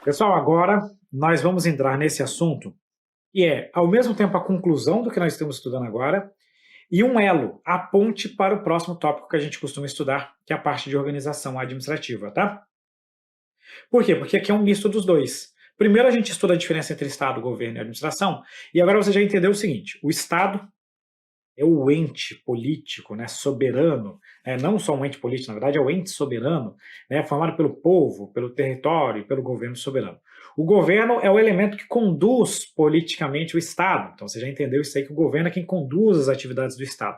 Pessoal, agora nós vamos entrar nesse assunto que é, ao mesmo tempo, a conclusão do que nós estamos estudando agora e um elo, a ponte para o próximo tópico que a gente costuma estudar, que é a parte de organização administrativa, tá? Por quê? Porque aqui é um misto dos dois. Primeiro a gente estuda a diferença entre Estado, governo e administração, e agora você já entendeu o seguinte: o Estado é o ente político, né, soberano, não só um ente político, na verdade é o ente soberano, né, formado pelo povo, pelo território, pelo governo soberano. O governo é o elemento que conduz politicamente o Estado. Então você já entendeu isso aí, que o governo é quem conduz as atividades do Estado.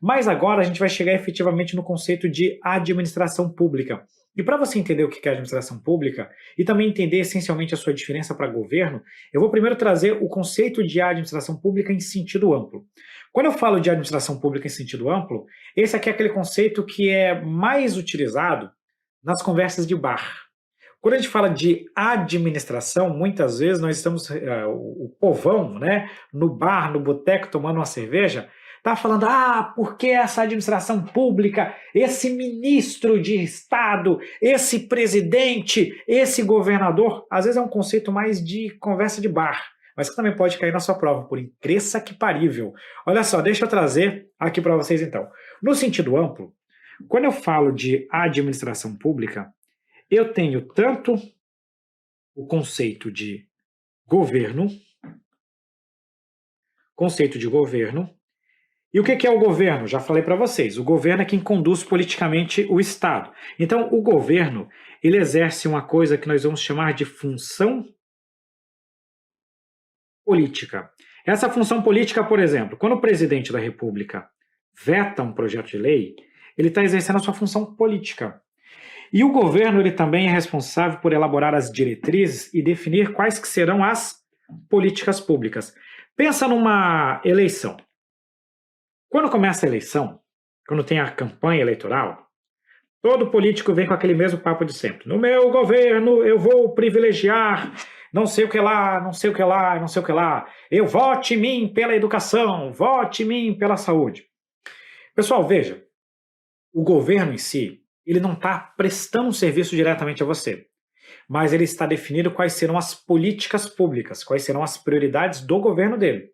Mas agora a gente vai chegar efetivamente no conceito de administração pública. E para você entender o que é administração pública e também entender essencialmente a sua diferença para governo, eu vou primeiro trazer o conceito de administração pública em sentido amplo. Quando eu falo de administração pública em sentido amplo, esse aqui é aquele conceito que é mais utilizado nas conversas de bar. Quando a gente fala de administração, muitas vezes nós estamos, o povão, né, no bar, no boteco, tomando uma cerveja, está falando, por que essa administração pública, esse ministro de Estado, esse presidente, esse governador, às vezes é um conceito mais de conversa de bar, mas que também pode cair na sua prova, por incrível que parível. Olha só, deixa eu trazer aqui para vocês então. No sentido amplo, quando eu falo de administração pública, eu tenho tanto o conceito de governo. E o que é o governo? Já falei para vocês, o governo é quem conduz politicamente o Estado. Então, o governo, ele exerce uma coisa que nós vamos chamar de função política. Essa função política, por exemplo, quando o presidente da República veta um projeto de lei, ele está exercendo a sua função política. E o governo ele também é responsável por elaborar as diretrizes e definir quais que serão as políticas públicas. Pensa numa eleição. Quando começa a eleição, quando tem a campanha eleitoral, todo político vem com aquele mesmo papo de sempre. No meu governo eu vou privilegiar não sei o que lá, não sei o que lá, não sei o que lá. Eu vote em mim pela educação, vote em mim pela saúde. Pessoal, veja, o governo em si, ele não está prestando um serviço diretamente a você, mas ele está definindo quais serão as políticas públicas, quais serão as prioridades do governo dele.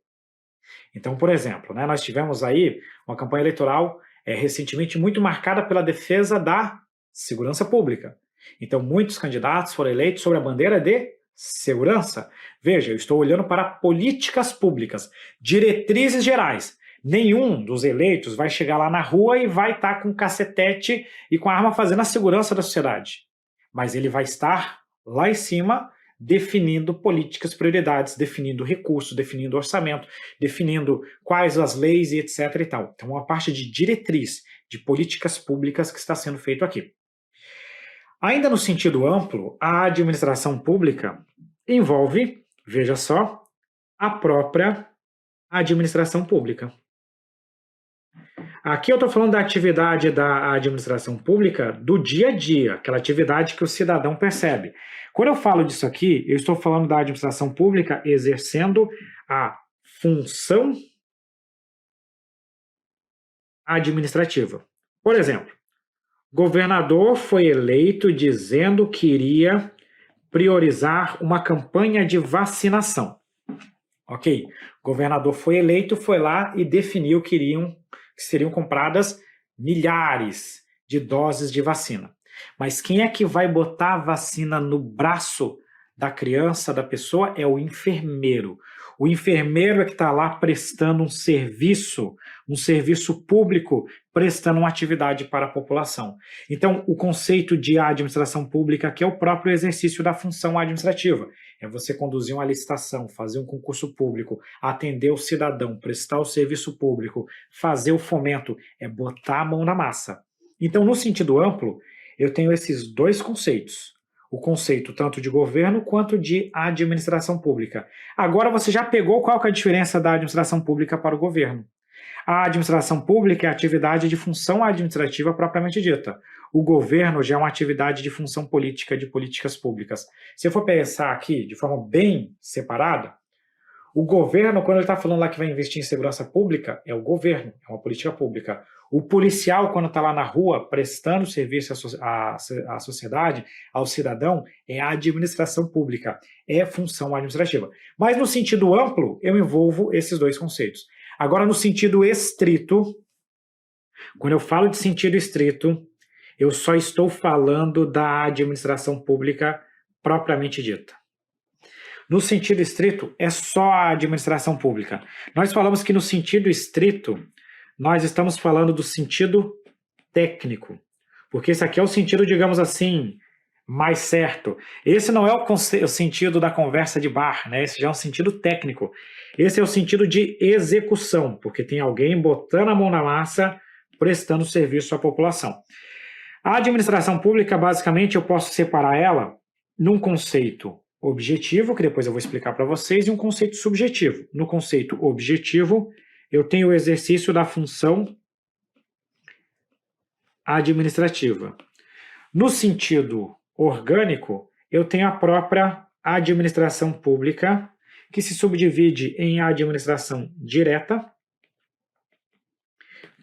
Então, por exemplo, né, nós tivemos aí uma campanha eleitoral recentemente muito marcada pela defesa da segurança pública. Então, muitos candidatos foram eleitos sobre a bandeira de segurança. Veja, eu estou olhando para políticas públicas, diretrizes gerais. Nenhum dos eleitos vai chegar lá na rua e vai estar com cacetete e com a arma fazendo a segurança da sociedade. Mas ele vai estar lá em cima definindo políticas, prioridades, definindo recursos, definindo orçamento, definindo quais as leis e etc. e tal. Então, uma parte de diretriz de políticas públicas que está sendo feito aqui. Ainda no sentido amplo, a administração pública envolve, veja só, a própria administração pública. Aqui eu estou falando da atividade da administração pública do dia a dia, aquela atividade que o cidadão percebe. Quando eu falo disso aqui, eu estou falando da administração pública exercendo a função administrativa. Por exemplo, governador foi eleito dizendo que iria priorizar uma campanha de vacinação. Ok, governador foi eleito, foi lá e definiu que seriam compradas milhares de doses de vacina. Mas quem é que vai botar a vacina no braço da criança, da pessoa? É o enfermeiro. O enfermeiro é que está lá prestando um serviço público, prestando uma atividade para a população. Então, o conceito de administração pública, que é o próprio exercício da função administrativa, é você conduzir uma licitação, fazer um concurso público, atender o cidadão, prestar o serviço público, fazer o fomento, é botar a mão na massa. Então, no sentido amplo, eu tenho esses dois conceitos. O conceito tanto de governo quanto de administração pública. Agora você já pegou qual que é a diferença da administração pública para o governo. A administração pública é a atividade de função administrativa propriamente dita. O governo já é uma atividade de função política, de políticas públicas. Se eu for pensar aqui de forma bem separada, O governo, quando ele está falando lá que vai investir em segurança pública, é o governo, é uma política pública. O policial, quando está lá na rua prestando serviço à sociedade, ao cidadão, é a administração pública, é função administrativa. Mas no sentido amplo, eu envolvo esses dois conceitos. Agora, no sentido estrito, quando eu falo de sentido estrito, eu só estou falando da administração pública propriamente dita. No sentido estrito, é só a administração pública. Nós falamos que no sentido estrito, nós estamos falando do sentido técnico, porque esse aqui é o sentido, digamos assim, mais certo. Esse não é o sentido da conversa de bar, né? Esse já é um sentido técnico. Esse é o sentido de execução, porque tem alguém botando a mão na massa, prestando serviço à população. A administração pública, basicamente, eu posso separar ela num conceito objetivo, que depois eu vou explicar para vocês, e um conceito subjetivo. No conceito objetivo, eu tenho o exercício da função administrativa. No sentido orgânico, eu tenho a própria administração pública, que se subdivide em administração direta,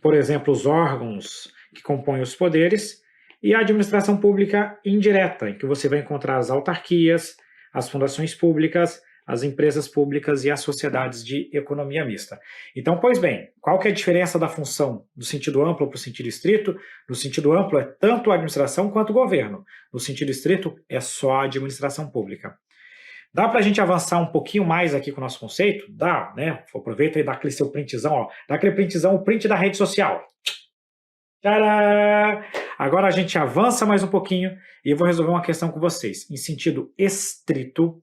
por exemplo, os órgãos que compõem os poderes, e a administração pública indireta, em que você vai encontrar as autarquias, as fundações públicas, as empresas públicas e as sociedades de economia mista. Então, pois bem, qual que é a diferença da função do sentido amplo para o sentido estrito? No sentido amplo é tanto a administração quanto o governo. No sentido estrito é só a administração pública. Dá para a gente avançar um pouquinho mais aqui com o nosso conceito? Dá, né? Aproveita e dá aquele seu printzão, ó. Dá aquele printzão, o print da rede social. Tcharam! Agora a gente avança mais um pouquinho e eu vou resolver uma questão com vocês. Em sentido estrito,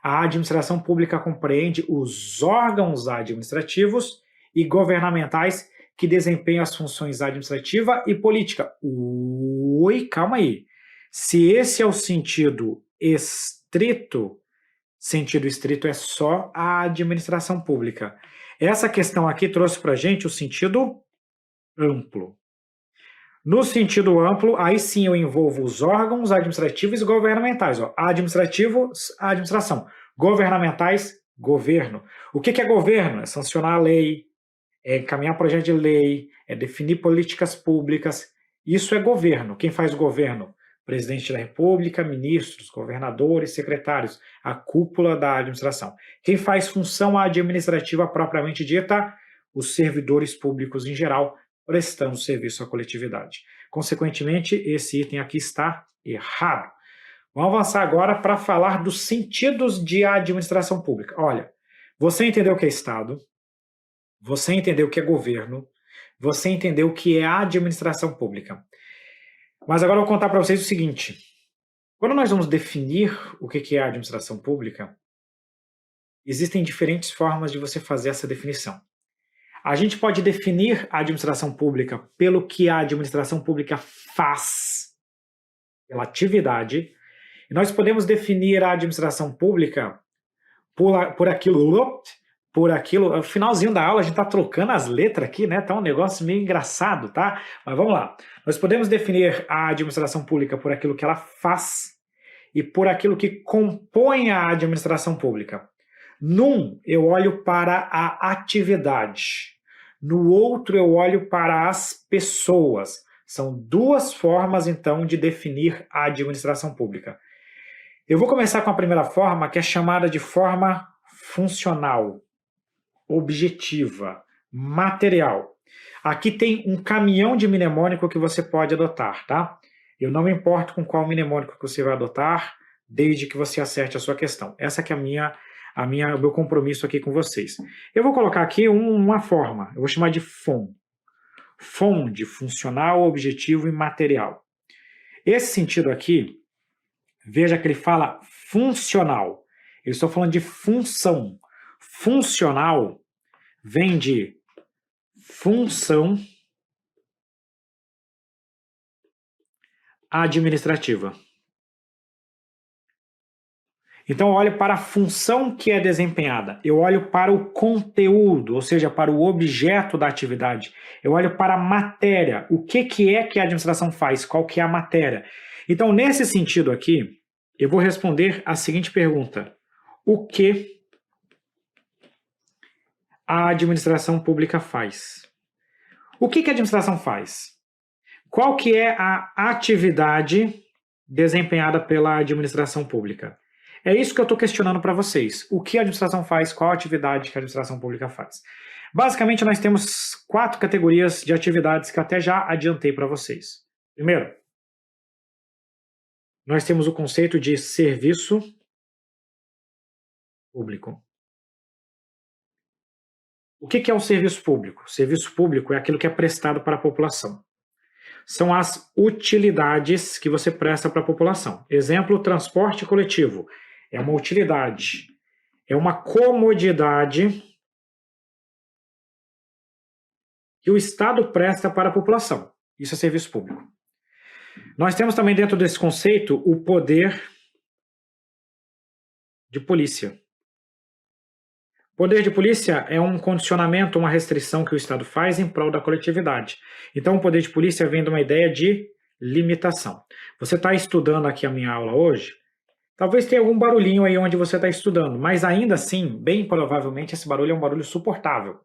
a administração pública compreende os órgãos administrativos e governamentais que desempenham as funções administrativa e política. Oi, calma aí. Se esse é o sentido estrito é só a administração pública. Essa questão aqui trouxe para a gente o sentido amplo. No sentido amplo, aí sim eu envolvo os órgãos administrativos e governamentais. Ó. Administrativos, administração. Governamentais, governo. O que é governo? É sancionar a lei, é encaminhar projeto de lei, é definir políticas públicas. Isso é governo. Quem faz o governo? Presidente da República, ministros, governadores, secretários, a cúpula da administração. Quem faz função administrativa propriamente dita? Os servidores públicos em geral, prestando serviço à coletividade. Consequentemente, esse item aqui está errado. Vamos avançar agora para falar dos sentidos de administração pública. Olha, você entendeu o que é Estado, você entendeu o que é governo, você entendeu o que é administração pública. Mas agora eu vou contar para vocês o seguinte. Quando nós vamos definir o que é a administração pública, existem diferentes formas de você fazer essa definição. A gente pode definir a administração pública pelo que a administração pública faz, pela atividade, e nós podemos definir a administração pública por aquilo. No finalzinho da aula a gente está trocando as letras aqui, né? Tá um negócio meio engraçado, tá? Mas vamos lá. Nós podemos definir a administração pública por aquilo que ela faz e por aquilo que compõe a administração pública. Num, eu olho para a atividade. No outro, eu olho para as pessoas. São duas formas, então, de definir a administração pública. Eu vou começar com a primeira forma, que é chamada de forma funcional, objetiva, material. Aqui tem um caminhão de mnemônico que você pode adotar, tá? Eu não me importo com qual mnemônico que você vai adotar, desde que você acerte a sua questão. Essa que é o meu compromisso aqui com vocês. Eu vou colocar aqui uma forma, eu vou chamar de FON. FON de funcional, objetivo e material. Esse sentido aqui, veja que ele fala funcional. Eu estou falando de função. Funcional vem de função administrativa. Então, eu olho para a função que é desempenhada. Eu olho para o conteúdo, ou seja, para o objeto da atividade. Eu olho para a matéria. O que é que a administração faz? Qual que é a matéria? Então, nesse sentido aqui, eu vou responder a seguinte pergunta. O que a administração pública faz? O que a administração faz? Qual que é a atividade desempenhada pela administração pública? É isso que eu estou questionando para vocês. O que a administração faz? Qual a atividade que a administração pública faz? Basicamente, nós temos 4 categorias de atividades que eu até já adiantei para vocês. Primeiro, nós temos o conceito de serviço público. O que é o serviço público? O serviço público é aquilo que é prestado para a população. São as utilidades que você presta para a população. Exemplo, transporte coletivo. É uma utilidade. É uma comodidade que o Estado presta para a população. Isso é serviço público. Nós temos também dentro desse conceito o poder de polícia. Poder de polícia é um condicionamento, uma restrição que o Estado faz em prol da coletividade. Então, o poder de polícia vem de uma ideia de limitação. Você está estudando aqui a minha aula hoje, talvez tenha algum barulhinho aí onde você está estudando, mas ainda assim, bem provavelmente, esse barulho é um barulho suportável.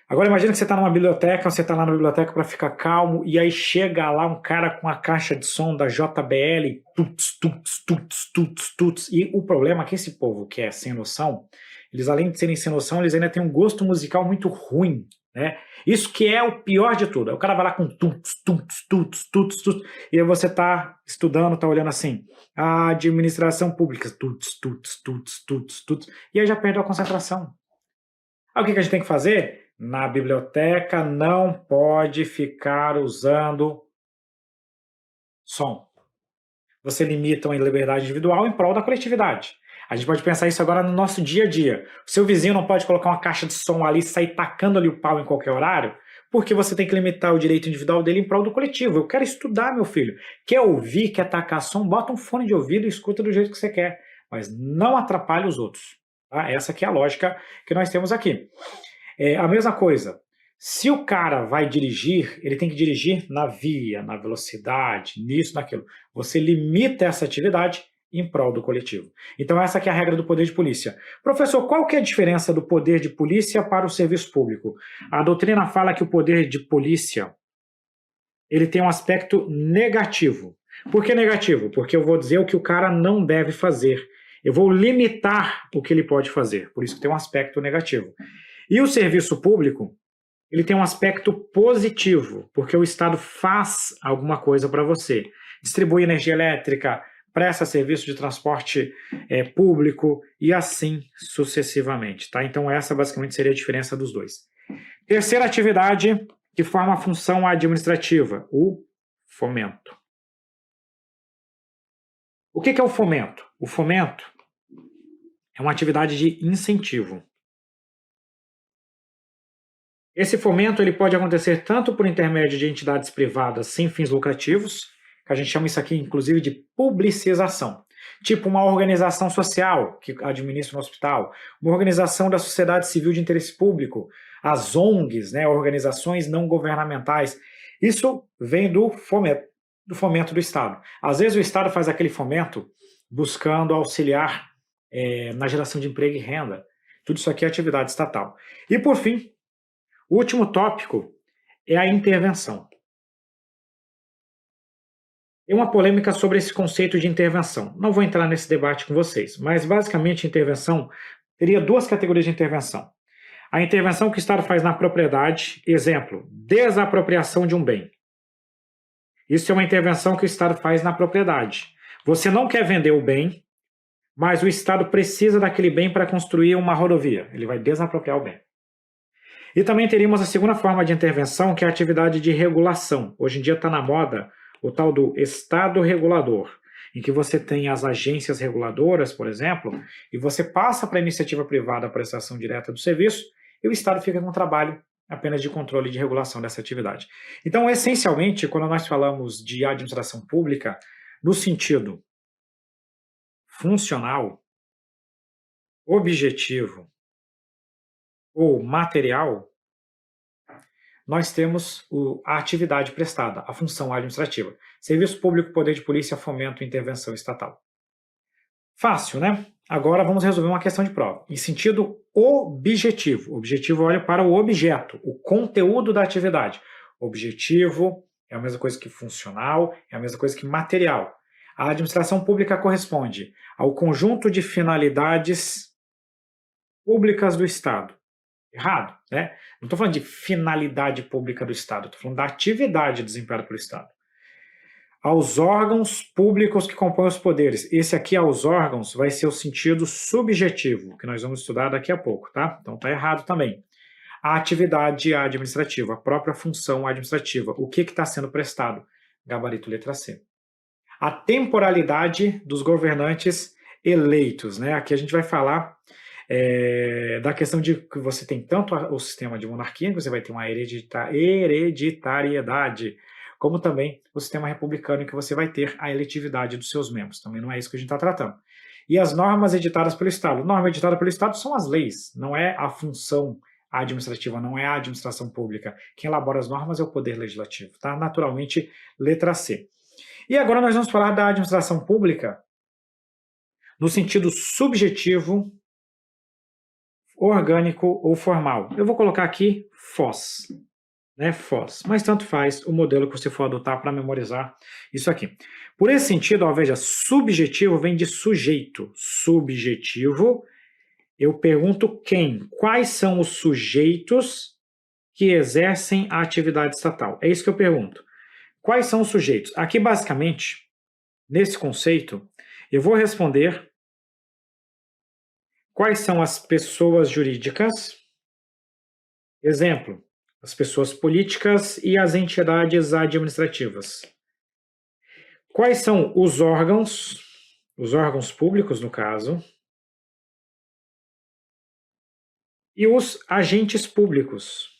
Agora imagina que você está numa biblioteca, você está lá na biblioteca para ficar calmo, e aí chega lá um cara com a caixa de som da JBL, tuts, tuts, tuts, tuts, tuts, e o problema é que esse povo que é sem noção, eles além de serem sem noção, eles ainda têm um gosto musical muito ruim, né? Isso que é o pior de tudo. O cara vai lá com tuts, tuts, tuts, tuts, tuts, e aí você está estudando, está olhando assim, a administração pública, tuts, tuts, tuts, tuts, tuts, e aí já perdeu a concentração. Aí o que a gente tem que fazer? Na biblioteca não pode ficar usando som. Você limita a liberdade individual em prol da coletividade. A gente pode pensar isso agora no nosso dia a dia. O seu vizinho não pode colocar uma caixa de som ali e sair tacando ali o pau em qualquer horário, porque você tem que limitar o direito individual dele em prol do coletivo. Eu quero estudar, meu filho. Quer ouvir, quer tacar som? Bota um fone de ouvido e escuta do jeito que você quer. Mas não atrapalhe os outros. Tá? Essa aqui é a lógica que nós temos aqui. É a mesma coisa, se o cara vai dirigir, ele tem que dirigir na via, na velocidade, nisso, naquilo. Você limita essa atividade em prol do coletivo. Então essa aqui é a regra do poder de polícia. Professor, qual que é a diferença do poder de polícia para o serviço público? A doutrina fala que o poder de polícia, ele tem um aspecto negativo. Por que negativo? Porque eu vou dizer o que o cara não deve fazer. Eu vou limitar o que ele pode fazer. Por isso que tem um aspecto negativo. E o serviço público, ele tem um aspecto positivo, porque o Estado faz alguma coisa para você. Distribui energia elétrica, presta serviço de transporte público e assim sucessivamente. Tá? Então essa basicamente seria a diferença dos dois. Terceira atividade que forma a função administrativa, o fomento. O que é o fomento? O fomento é uma atividade de incentivo. Esse fomento ele pode acontecer tanto por intermédio de entidades privadas sem fins lucrativos, que a gente chama isso aqui inclusive de publicização, tipo uma organização social que administra um hospital, uma organização da sociedade civil de interesse público, as ONGs, né, organizações não governamentais. Isso vem do fomento do Estado. Às vezes o Estado faz aquele fomento buscando auxiliar na geração de emprego e renda. Tudo isso aqui é atividade estatal. E por fim, o último tópico é a intervenção. Tem uma polêmica sobre esse conceito de intervenção. Não vou entrar nesse debate com vocês, mas basicamente a intervenção teria 2 categorias de intervenção. A intervenção que o Estado faz na propriedade, exemplo, desapropriação de um bem. Isso é uma intervenção que o Estado faz na propriedade. Você não quer vender o bem, mas o Estado precisa daquele bem para construir uma rodovia. Ele vai desapropriar o bem. E também teríamos a segunda forma de intervenção, que é a atividade de regulação. Hoje em dia está na moda o tal do Estado regulador, em que você tem as agências reguladoras, por exemplo, e você passa para a iniciativa privada a prestação direta do serviço, e o Estado fica com o trabalho apenas de controle e de regulação dessa atividade. Então, essencialmente, quando nós falamos de administração pública, no sentido funcional, objetivo ou material, nós temos a atividade prestada, a função administrativa. Serviço público, poder de polícia, fomento e intervenção estatal. Fácil, né? Agora vamos resolver uma questão de prova. Em sentido objetivo. Objetivo olha para o objeto, o conteúdo da atividade. Objetivo é a mesma coisa que funcional, é a mesma coisa que material. A administração pública corresponde ao conjunto de finalidades públicas do Estado. Errado, né? Não estou falando de finalidade pública do Estado, estou falando da atividade desempenhada pelo Estado. Aos órgãos públicos que compõem os poderes. Esse aqui, aos órgãos, vai ser o sentido subjetivo, que nós vamos estudar daqui a pouco, tá? Então está errado também. A atividade administrativa, a própria função administrativa. O que está sendo prestado? Gabarito letra C. A temporalidade dos governantes eleitos, né? Aqui a gente vai falar da questão de que você tem tanto o sistema de monarquia, que você vai ter uma hereditariedade, como também o sistema republicano, em que você vai ter a eletividade dos seus membros. Também não é isso que a gente está tratando. E as normas editadas pelo Estado. Norma editada pelo Estado são as leis, não é a função administrativa, não é a administração pública. Quem elabora as normas é o Poder Legislativo, tá? Naturalmente, letra C. E agora nós vamos falar da administração pública no sentido subjetivo, orgânico ou formal. Eu vou colocar aqui FOS, né, FOS, mas tanto faz o modelo que você for adotar para memorizar isso aqui. Por esse sentido, ó, veja, subjetivo vem de sujeito. Subjetivo, eu pergunto quem? Quais são os sujeitos que exercem a atividade estatal? É isso que eu pergunto. Quais são os sujeitos? Aqui, basicamente, nesse conceito, eu vou responder quais são as pessoas jurídicas. Exemplo, as pessoas políticas e as entidades administrativas. Quais são os órgãos públicos, no caso, e os agentes públicos.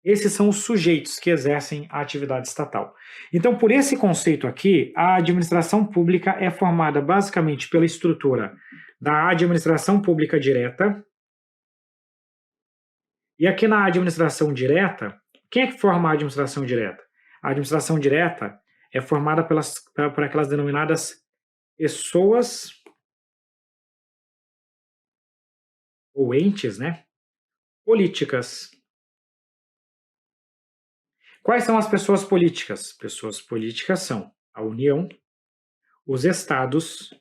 Esses são os sujeitos que exercem a atividade estatal. Então, por esse conceito aqui, a administração pública é formada basicamente pela estrutura da administração pública direta. E aqui na administração direta, quem é que forma a administração direta? A administração direta é formada por aquelas denominadas pessoas ou entes, né, políticas. Quais são as pessoas políticas? Pessoas políticas são a União, os estados,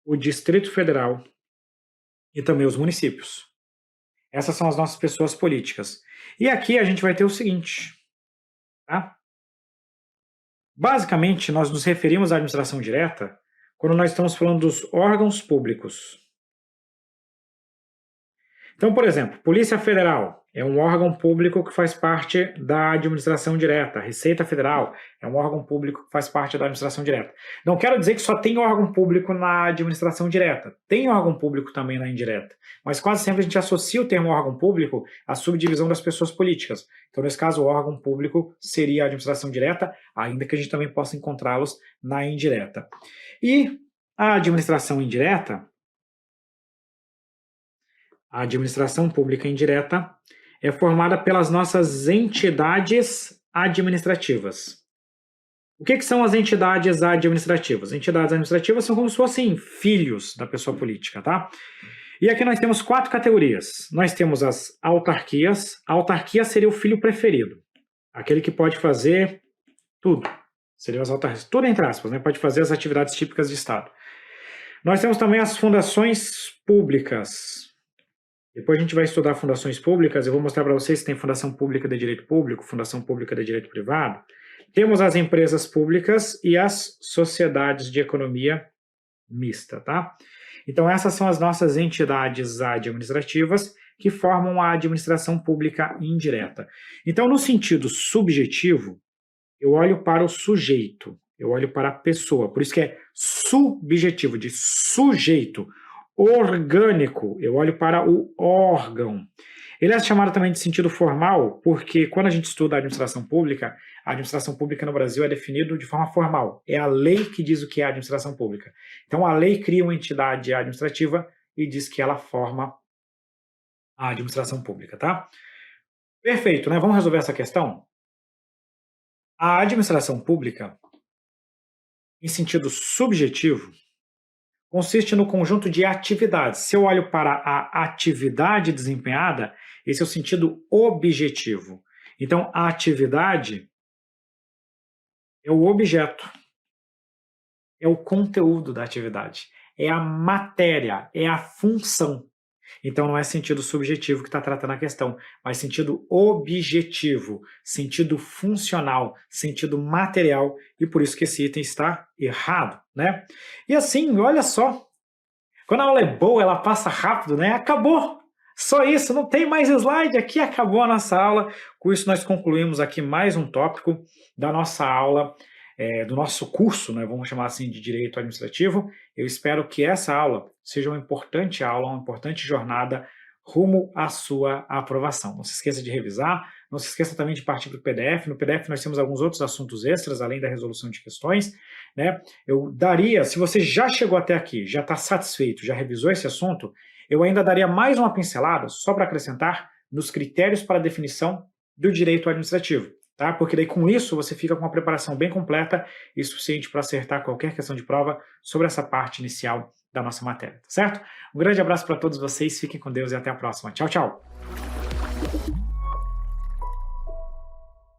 o Distrito Federal e também os municípios. Essas são as nossas pessoas políticas. E aqui a gente vai ter o seguinte, tá? Basicamente, nós nos referimos à administração direta quando nós estamos falando dos órgãos públicos. Então, por exemplo, Polícia Federal é um órgão público que faz parte da administração direta. Receita Federal é um órgão público que faz parte da administração direta. Não quero dizer que só tem órgão público na administração direta. Tem órgão público também na indireta. Mas quase sempre a gente associa o termo órgão público à subdivisão das pessoas políticas. Então, nesse caso, o órgão público seria a administração direta, ainda que a gente também possa encontrá-los na indireta. E a administração indireta, a administração pública indireta, é formada pelas nossas entidades administrativas. O que são as entidades administrativas? Entidades administrativas são como se fossem filhos da pessoa política, tá? E aqui nós temos 4 categorias. Nós temos as autarquias. A autarquia seria o filho preferido, aquele que pode fazer tudo. Seriam as autarquias, tudo entre aspas, né? Pode fazer as atividades típicas de Estado. Nós temos também as fundações públicas. Depois a gente vai estudar fundações públicas, eu vou mostrar para vocês que tem fundação pública de direito público, fundação pública de direito privado. Temos as empresas públicas e as sociedades de economia mista, tá? Então essas são as nossas entidades administrativas que formam a administração pública indireta. Então, no sentido subjetivo, eu olho para o sujeito, eu olho para a pessoa, por isso que é subjetivo, de sujeito. Orgânico, eu olho para o órgão. Ele é chamado também de sentido formal, porque quando a gente estuda a administração pública no Brasil é definido de forma formal. É a lei que diz o que é a administração pública. Então, a lei cria uma entidade administrativa e diz que ela forma a administração pública, tá? Perfeito, né? Vamos resolver essa questão? A administração pública, em sentido subjetivo, consiste no conjunto de atividades. Se eu olho para a atividade desempenhada, esse é o sentido objetivo. Então, a atividade é o objeto, é o conteúdo da atividade, é a matéria, é a função. Então não é sentido subjetivo que está tratando a questão, mas sentido objetivo, sentido funcional, sentido material, e por isso que esse item está errado, né? E assim, olha só, quando a aula é boa, ela passa rápido, né? Acabou! Só isso, não tem mais slide aqui, acabou a nossa aula. Com isso nós concluímos aqui mais um tópico da nossa aula, do nosso curso, né? Vamos chamar assim de Direito Administrativo. Eu espero que essa aula seja uma importante aula, uma importante jornada rumo à sua aprovação. Não se esqueça de revisar, não se esqueça também de partir para o PDF. No PDF nós temos alguns outros assuntos extras, além da resolução de questões, né? Eu daria, se você já chegou até aqui, já está satisfeito, já revisou esse assunto, eu ainda daria mais uma pincelada só para acrescentar nos critérios para a definição do direito administrativo. Tá? Porque daí com isso você fica com uma preparação bem completa e suficiente para acertar qualquer questão de prova sobre essa parte inicial da nossa matéria, tá certo? Um grande abraço para todos vocês, fiquem com Deus e até a próxima. Tchau, tchau!